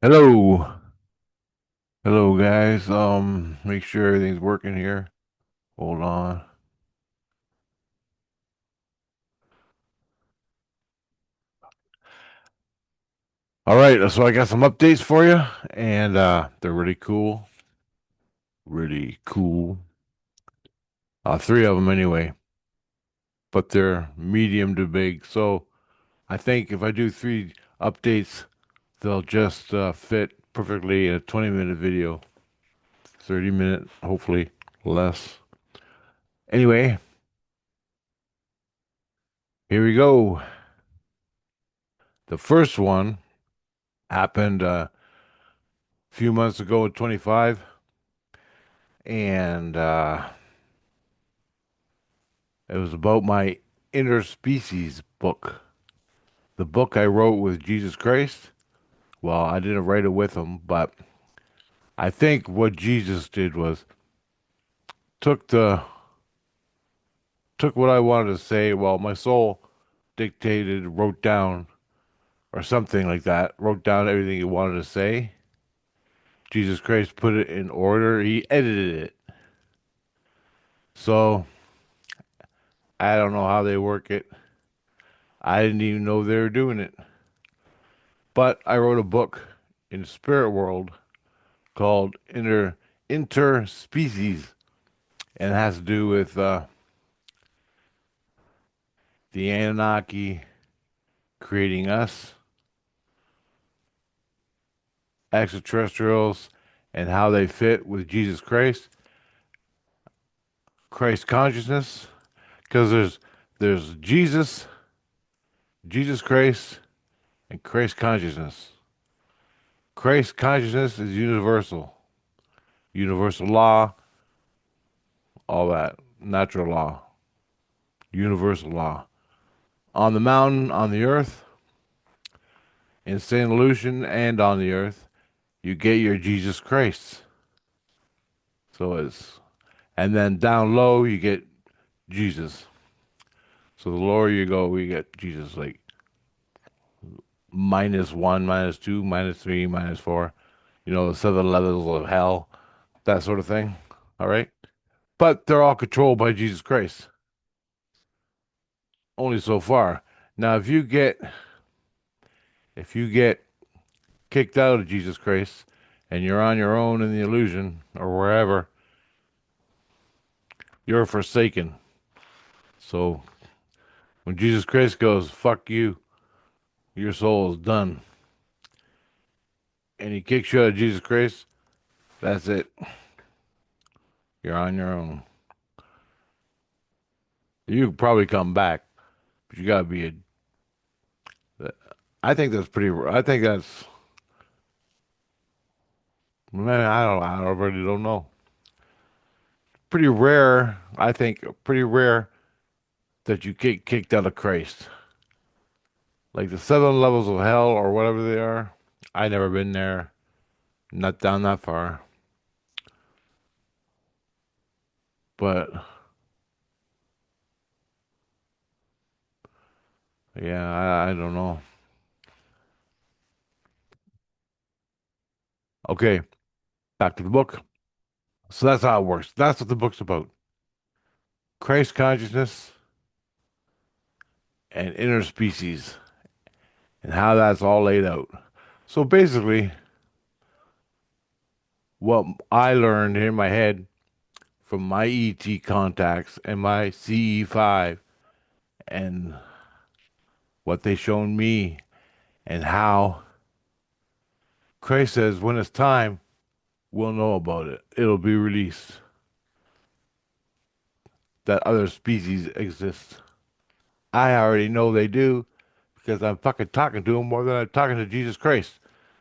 Hello. Hello guys. Make sure everything's working here. Hold on. All right, so I got some updates for you and they're really cool. Really cool. Three of them anyway, but they're medium to big. So I think if I do three updates, they'll just fit perfectly in a 20-minute video. 30-minute, hopefully less. Anyway, here we go. The first one happened a few months ago at 25. And it was about my interspecies book, the book I wrote with Jesus Christ. Well, I didn't write it with him, but I think what Jesus did was took the took what I wanted to say. Well, my soul dictated, wrote down, or something like that, wrote down everything he wanted to say. Jesus Christ put it in order. He edited it. So I don't know how they work it. I didn't even know they were doing it. But I wrote a book in the spirit world called Interspecies, and it has to do with the Anunnaki creating us, extraterrestrials, and how they fit with Jesus Christ, Christ consciousness. Because there's Jesus, Jesus Christ, and Christ consciousness. Christ consciousness is universal, universal law, all that, natural law, universal law. On the mountain, on the earth, in St. Lucian, and on the earth, you get your Jesus Christ. So it's, and then down low, you get Jesus. So the lower you go, we get Jesus, like -1, -2, -3, -4, the seven levels of hell, that sort of thing. All right. But they're all controlled by Jesus Christ, only so far. Now, if you get kicked out of Jesus Christ and you're on your own in the illusion or wherever, you're forsaken. So when Jesus Christ goes, fuck you, your soul is done, and he kicks you out of Jesus Christ, that's it. You're on your own. You could probably come back, but you gotta be a. I think that's pretty. I think that's. Man, I don't. I already don't know. Pretty rare. I think pretty rare that you get kicked out of Christ. Like the seven levels of hell or whatever they are. I never been there. Not down that far. But yeah, I don't know. Okay, back to the book. So that's how it works. That's what the book's about. Christ consciousness and interspecies and how that's all laid out. So basically, what I learned in my head from my ET contacts and my CE5 and what they shown me and how Christ says when it's time, we'll know about it. It'll be released that other species exist. I already know they do because I'm fucking talking to them more than I'm talking to Jesus Christ.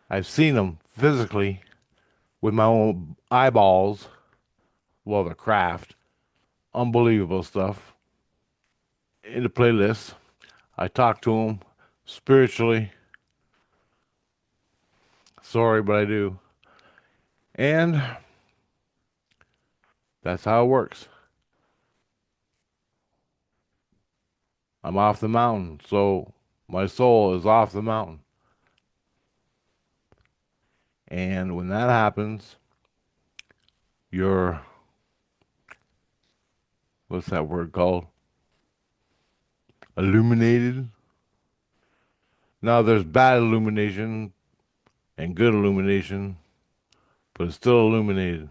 I've seen them physically with my own eyeballs. Well, the craft. Unbelievable stuff. In the playlist, I talk to them spiritually. Sorry, but I do. And that's how it works. I'm off the mountain, so my soul is off the mountain. And when that happens, you're, what's that word called? Illuminated. Now there's bad illumination and good illumination, but it's still illuminated.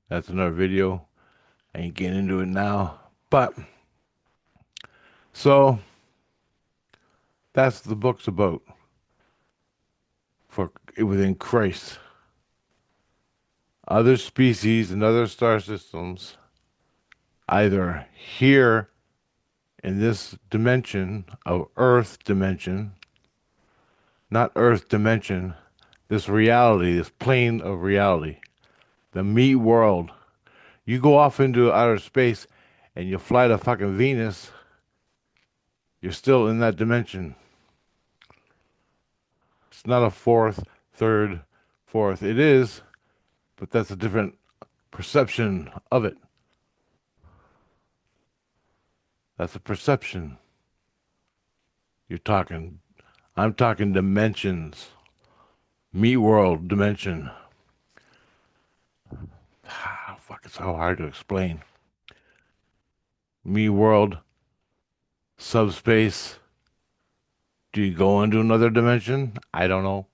That's another video. I ain't getting into it now. But so that's the book's about for within Christ. Other species and other star systems either here in this dimension of Earth dimension, not Earth dimension, this reality, this plane of reality, the me world. You go off into outer space and you fly to fucking Venus, you're still in that dimension. It's not a fourth, third, fourth. It is, but that's a different perception of it. That's a perception. You're talking, I'm talking dimensions. Me world dimension. Ah, fuck, it's so hard to explain. Me world, subspace. Do you go into another dimension? I don't know.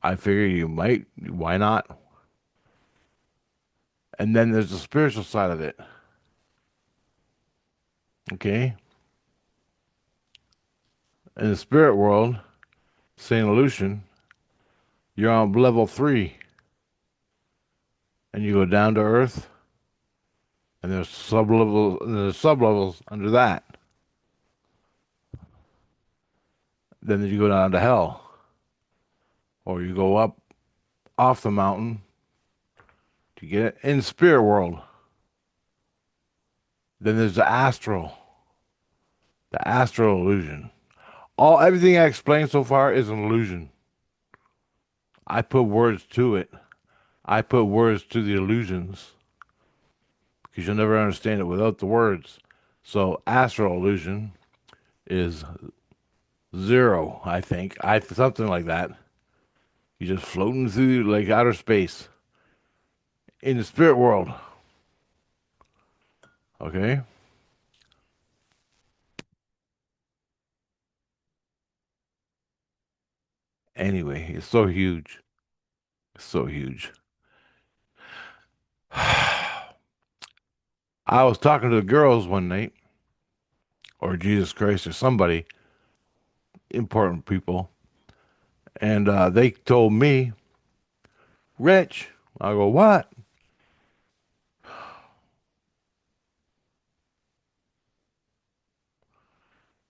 I figure you might. Why not? And then there's the spiritual side of it. Okay? In the spirit world, Saint Lucian, you're on level 3, and you go down to Earth, and there's sub levels under that. Then you go down to hell, or you go up off the mountain to get it in spirit world. Then there's the astral illusion. Everything I explained so far is an illusion. I put words to it. I put words to the illusions because you'll never understand it without the words. So astral illusion is zero, I think. Something like that. You're just floating through like outer space in the spirit world. Okay? Anyway, it's so huge. It's so huge. I was talking to the girls one night, or Jesus Christ, or somebody, important people, and they told me, Rich, I go, what?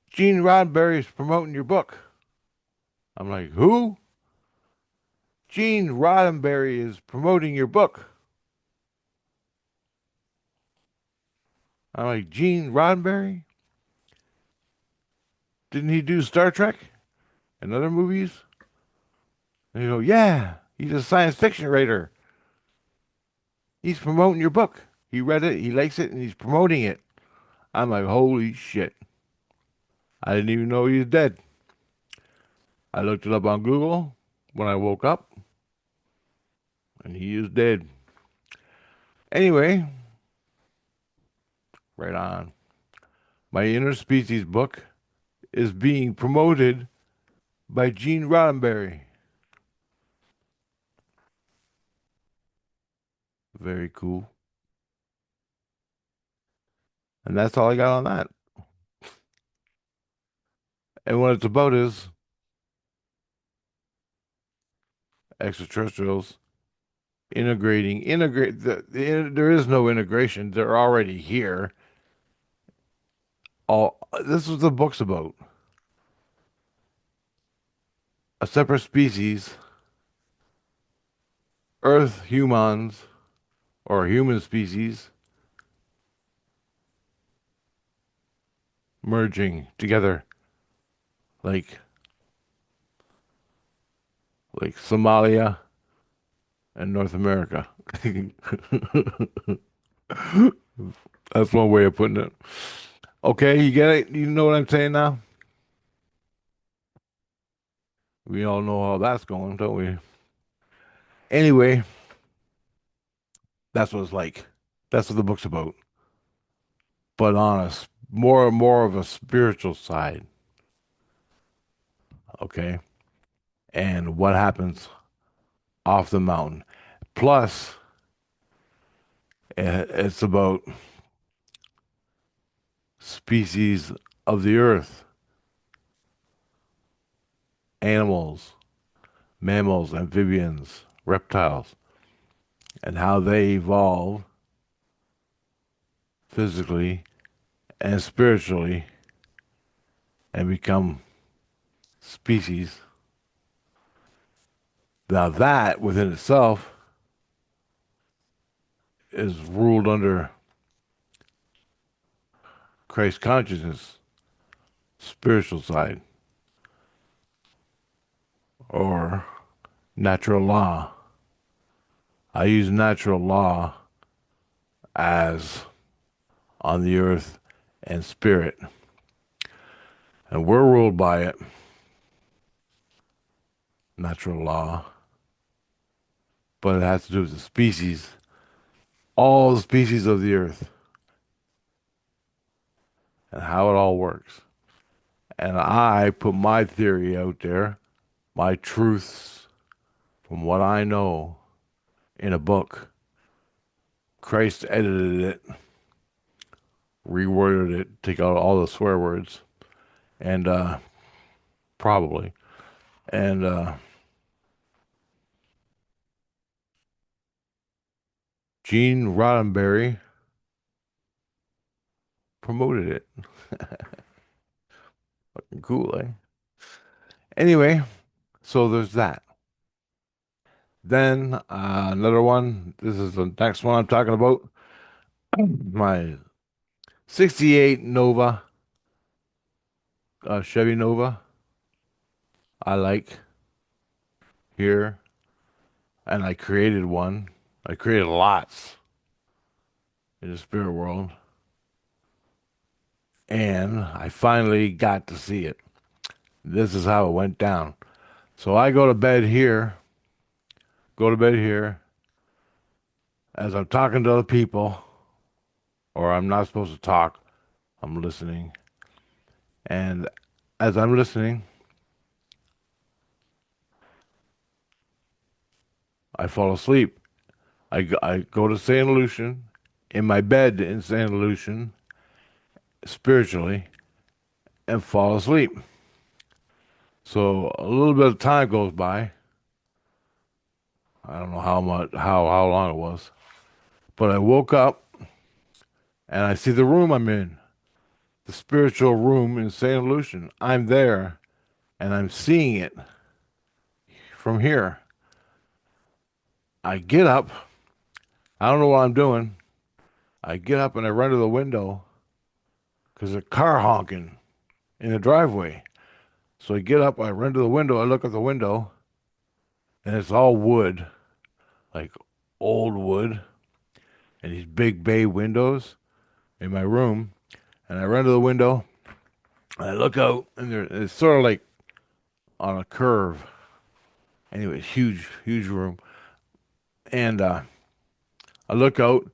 Gene Roddenberry is promoting your book. I'm like, who? Gene Roddenberry is promoting your book. I'm like, Gene Roddenberry? Didn't he do Star Trek and other movies? And you go, yeah, he's a science fiction writer. He's promoting your book. He read it, he likes it, and he's promoting it. I'm like, holy shit. I didn't even know he was dead. I looked it up on Google when I woke up, and he is dead. Anyway, right on. My Interspecies book is being promoted by Gene Roddenberry. Very cool. And that's all I got on that. And what it's about is extraterrestrials there is no integration. They're already here. All this is the book's about. A separate species, Earth humans or human species merging together like Somalia and North America. That's one way of putting it. Okay, you get it? You know what I'm saying now? We all know how that's going, don't we? Anyway, that's what it's like. That's what the book's about. But on more and more of a spiritual side, okay? And what happens off the mountain. Plus, it's about species of the earth, animals, mammals, amphibians, reptiles, and how they evolve physically and spiritually and become species. Now, that within itself is ruled under Christ consciousness, spiritual side, or natural law. I use natural law as on the earth and spirit, and we're ruled by it, natural law, but it has to do with the species, all the species of the earth, and how it all works. And I put my theory out there, my truths from what I know in a book. Christ edited it, reworded it, take out all the swear words, and probably. And Gene Roddenberry promoted it. Fucking cool, eh? Anyway, so there's that. Then another one. This is the next one I'm talking about. My 68 Nova, Chevy Nova. I like here, and I created one. I created lots in the spirit world, and I finally got to see it. This is how it went down. So I go to bed here as I'm talking to other people, or I'm not supposed to talk. I'm listening, and as I'm listening, I fall asleep. I go to St. Lucian in my bed in St. Lucian spiritually and fall asleep. So a little bit of time goes by. I don't know how much, how long it was, but I woke up and I see the room I'm in, the spiritual room in St. Lucian. I'm there and I'm seeing it from here. I get up. I don't know what I'm doing. I get up and I run to the window because a car honking in the driveway. So I get up, I run to the window, I look at the window, and it's all wood, like old wood, and these big bay windows in my room. And I run to the window, and I look out, and it's sort of like on a curve. Anyway, huge, huge room. And I look out,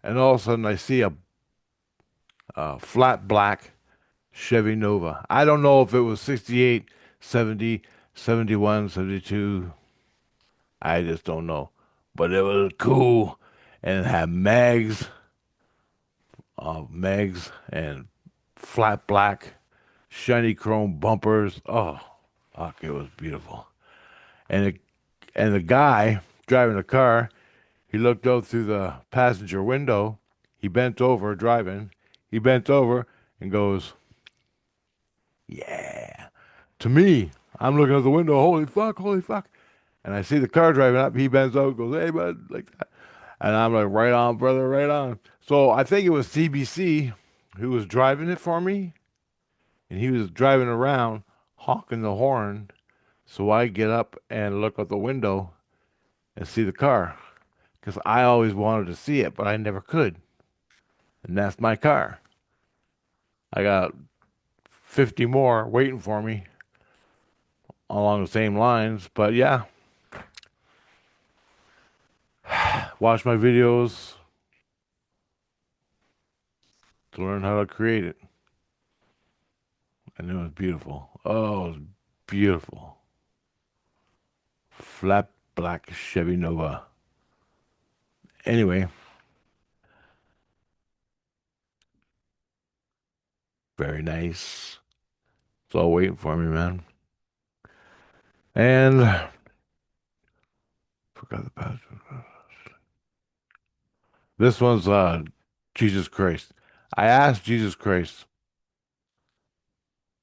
and all of a sudden I see a flat black Chevy Nova. I don't know if it was 68, 70, 71, 72. I just don't know. But it was cool, and it had mags and flat black, shiny chrome bumpers. Oh, fuck, it was beautiful. And it, and the guy driving the car, he looked out through the passenger window. He bent over driving. He bent over and goes, "Yeah." To me, I'm looking out the window. Holy fuck! Holy fuck! And I see the car driving up. He bends over, goes, "Hey, bud," like that. And I'm like, "Right on, brother, right on." So I think it was CBC who was driving it for me, and he was driving around honking the horn. So I get up and look out the window and see the car because I always wanted to see it, but I never could. And that's my car. I got 50 more waiting for me along the same lines. But yeah, watch my videos to learn how to create it. And it was beautiful. Oh, it was beautiful. Flat black Chevy Nova. Anyway, very nice. It's all waiting for me, man. And forgot the password. This one's Jesus Christ. I asked Jesus Christ,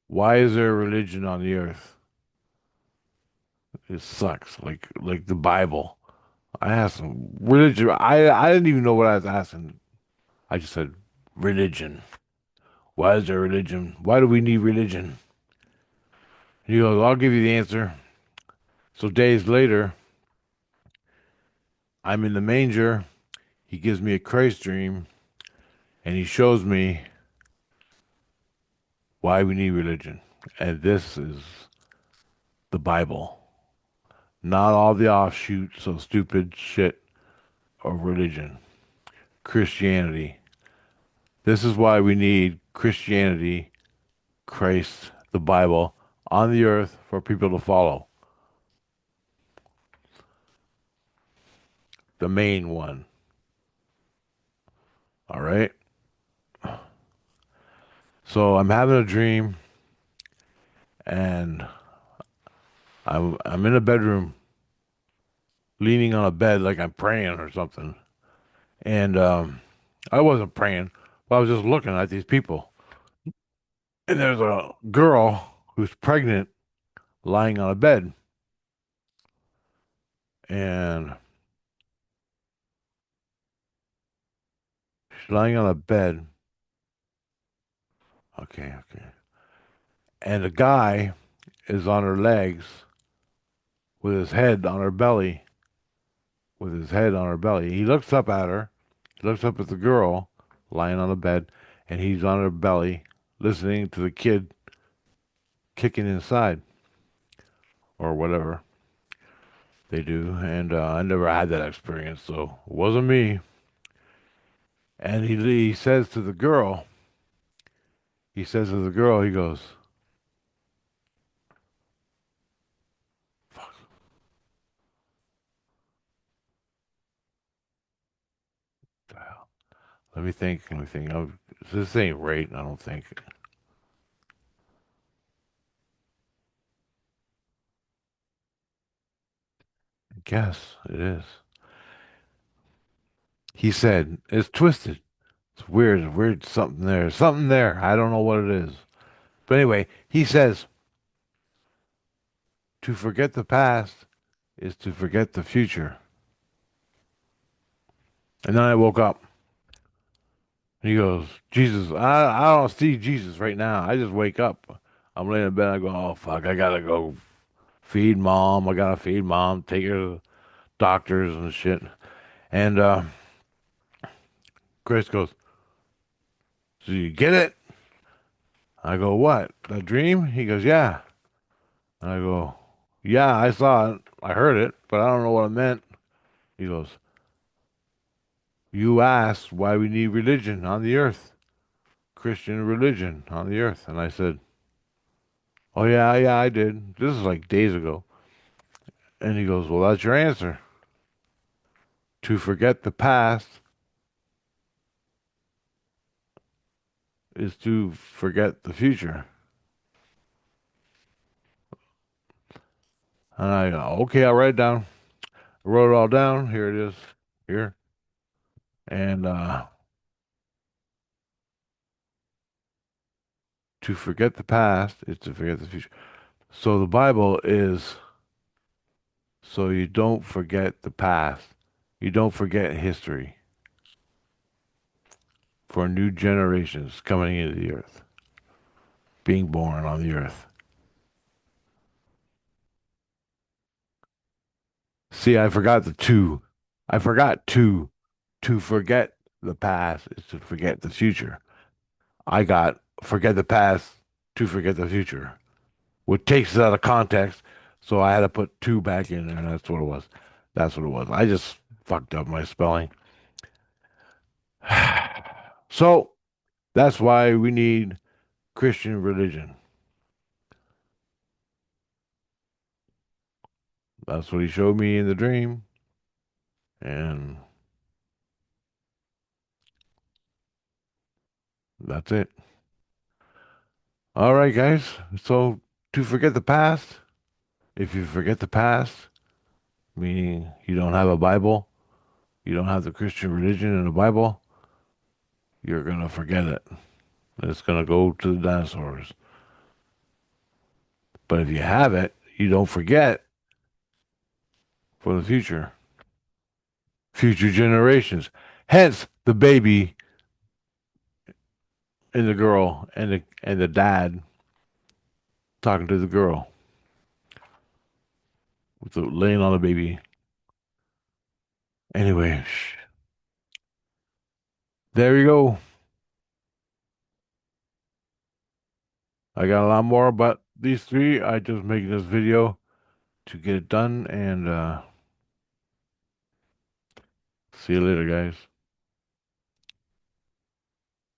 why is there a religion on the earth? It sucks. Like the Bible. I asked him religion. I didn't even know what I was asking. I just said religion. Why is there religion? Why do we need religion? He goes, I'll give you the answer. So days later, I'm in the manger. He gives me a Christ dream and he shows me why we need religion. And this is the Bible, not all the offshoots of stupid shit of religion. Christianity. This is why we need Christianity, Christ, the Bible on the earth for people to follow. The main one. All right. So I'm having a dream and I'm in a bedroom leaning on a bed like I'm praying or something. And I wasn't praying, but I was just looking at these people. And there's a girl who's pregnant lying on a bed. And she's lying on a bed. Okay, okay. And a guy is on her legs with his head on her belly, with his head on her belly. He looks up at her, he looks up at the girl lying on the bed, and he's on her belly listening to the kid kicking inside or whatever they do. And I never had that experience, so it wasn't me. And he says to the girl, he goes, fuck, what the hell? Let me think. This ain't right, I don't think. I guess it is. He said, it's twisted. It's weird, weird something there. Something there. I don't know what it is. But anyway, he says, to forget the past is to forget the future. And then I woke up. And he goes, Jesus, I don't see Jesus right now. I just wake up. I'm laying in bed. I go, oh, fuck. I gotta go feed mom. I gotta feed mom, take her to the doctors and shit. And Chris goes, so you get it? I go, what? A dream? He goes, yeah. And I go, yeah, I saw it. I heard it, but I don't know what it meant. He goes, you asked why we need religion on the earth, Christian religion on the earth. And I said, oh, yeah, yeah, I did. This is like days ago. And he goes, well, that's your answer. To forget the past is to forget the future. And I go, okay, I'll write it down. I wrote it all down. Here it is. Here. And to forget the past is to forget the future. So the Bible is so you don't forget the past. You don't forget history for new generations coming into the earth, being born on the earth. See, I forgot the two. I forgot two. To forget the past is to forget the future. I got forget the past to forget the future, which takes it out of context. So I had to put two back in there. That's what it was. That's what it was. I just fucked up my spelling. So that's why we need Christian religion. That's what he showed me in the dream. And that's it. All right, guys. So to forget the past, if you forget the past, meaning you don't have a Bible, you don't have the Christian religion in the Bible, you're going to forget it. It's going to go to the dinosaurs. But if you have it, you don't forget for the future generations. Hence the baby and the girl and the dad talking to the girl with the laying on the baby. Anyway, there you go. I got a lot more, but these three, I just making this video to get it done and see you later, guys.